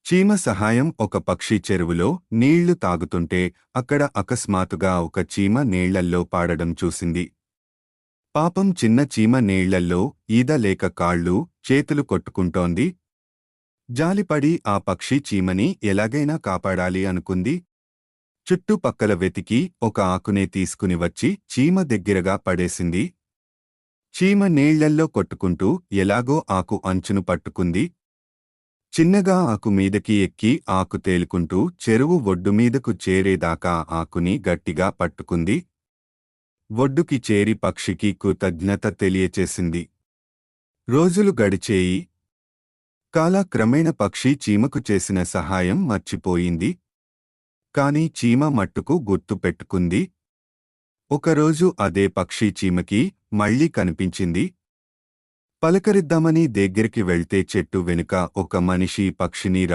చీమ సహాయం. ఒక పక్షి చెరువులో నీళ్లు తాగుతుంటే అక్కడ అకస్మాత్తుగా ఒక చీమ నీళ్లల్లో పాడడం చూసింది. పాపం చిన్న చీమ నీళ్లల్లో ఈద లేక కాళ్ళు చేతులు కొట్టుకుంటోంది. జాలిపడి ఆ పక్షి చీమని ఎలాగైనా కాపాడాలి అనుకుంది. చుట్టుపక్కల వెతికి ఒక ఆకునే తీసుకుని వచ్చి చీమ దగ్గరగా పడేసింది. చీమ నీళ్లల్లో కొట్టుకుంటూ ఎలాగో ఆకు అంచును పట్టుకుంది. చిన్నగా ఆకు మీదకి ఎక్కి ఆకు తేలుకుంటూ చెరువు ఒడ్డుమీదకు చేరేదాకా ఆకుని గట్టిగా పట్టుకుంది. ఒడ్డుకి చేరి పక్షికి కృతజ్ఞత తెలియచేసింది. రోజులు గడిచేయి. కాలక్రమేణ పక్షి చీమకు చేసిన సహాయం మర్చిపోయింది. కాని చీమ మట్టుకు గుర్తు పెట్టుకుంది. ఒకరోజు అదే పక్షి చీమకి మళ్ళీ కనిపించింది. పలకరిద్దామని దగ్గరికి వెళ్తే చెట్టు వెనుక ఒక మనిషి పక్షిని